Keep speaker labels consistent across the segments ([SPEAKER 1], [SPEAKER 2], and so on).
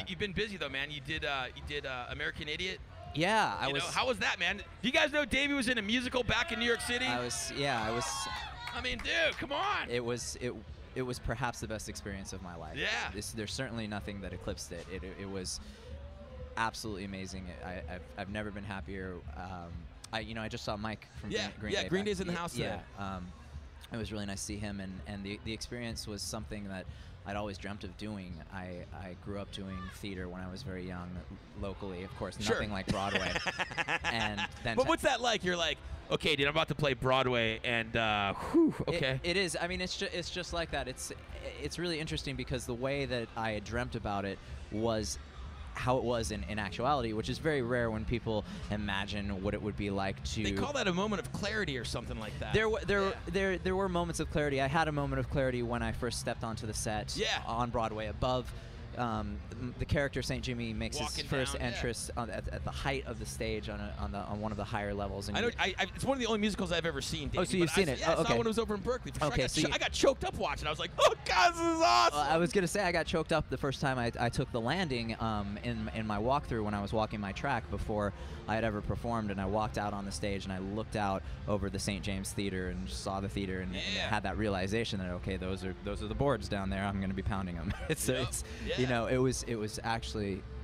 [SPEAKER 1] You've been busy though, man. You did American Idiot.
[SPEAKER 2] Yeah,
[SPEAKER 1] How was that, man? Do you guys know Davey was in a musical back in New York City?
[SPEAKER 2] I was.
[SPEAKER 1] I mean, dude, come on.
[SPEAKER 2] It was perhaps the best experience of my life.
[SPEAKER 1] Yeah.
[SPEAKER 2] There's certainly nothing that eclipsed it. It was absolutely amazing. I've never been happier. I just saw Mike from Green Day.
[SPEAKER 1] Green Day's in the house today.
[SPEAKER 2] Yeah. It was really nice to see him, and the experience was something that I'd always dreamt of doing. I grew up doing theater when I was very young, locally, of course, nothing like Broadway. And then
[SPEAKER 1] but what's that like? You're like, okay, dude, I'm about to play Broadway, and okay.
[SPEAKER 2] It is. I mean, it's just like that. It's really interesting because the way that I had dreamt about it was how it was in actuality, which is very rare when people imagine what it would be like to.
[SPEAKER 1] They call that a moment of clarity or something like that.
[SPEAKER 2] There were moments of clarity. I had a moment of clarity when I first stepped onto the set on Broadway above. The character St. Jimmy makes his first entrance at the height of the stage on one of the higher levels. And
[SPEAKER 1] I know it's one of the only musicals I've ever seen. Davey,
[SPEAKER 2] so you've seen it?
[SPEAKER 1] Yeah, I saw when it was over in Berkeley. I got choked up watching. I was like, oh God, this is awesome.
[SPEAKER 2] I was gonna say I got choked up the first time I took the landing in my walkthrough when I was walking my track before I had ever performed, and I walked out on the stage and I looked out over the St. James Theater and saw the theater and had that realization that okay, those are the boards down there. I'm gonna be pounding them.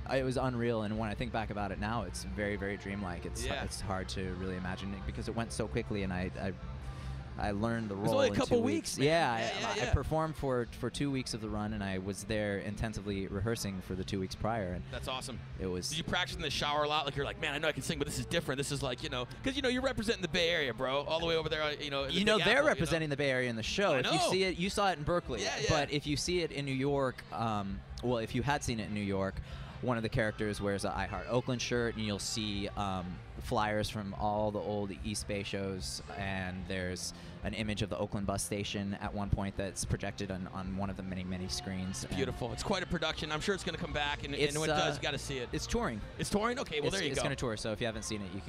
[SPEAKER 2] It was unreal, and when I think back about it now, it's very, very dreamlike. It's hard to really imagine it because it went so quickly, and I learned the role.
[SPEAKER 1] It was only a
[SPEAKER 2] in
[SPEAKER 1] couple
[SPEAKER 2] 2
[SPEAKER 1] weeks.
[SPEAKER 2] I performed for 2 weeks of the run, and I was there intensively rehearsing for the 2 weeks prior. And
[SPEAKER 1] that's awesome.
[SPEAKER 2] It was.
[SPEAKER 1] Did you practice in the shower a lot? Like you're like, man, I know I can sing, but this is different. This is like, because you're representing the Bay Area, bro, all the way over there.
[SPEAKER 2] They're representing the Bay Area in the show.
[SPEAKER 1] I
[SPEAKER 2] if
[SPEAKER 1] know.
[SPEAKER 2] you see it, you saw it in Berkeley.
[SPEAKER 1] Yeah.
[SPEAKER 2] But if you see it in New York, well, if you had seen it in New York, one of the characters wears an I Heart Oakland shirt, and you'll see flyers from all the old East Bay shows, and there's an image of the Oakland bus station at one point that's projected on one of the many, many screens.
[SPEAKER 1] It's beautiful. It's quite a production. I'm sure it's going to come back, and when it does, you got to see it.
[SPEAKER 2] It's touring.
[SPEAKER 1] It's touring? Okay, well, there you go.
[SPEAKER 2] It's going to tour, so if you haven't seen it, you can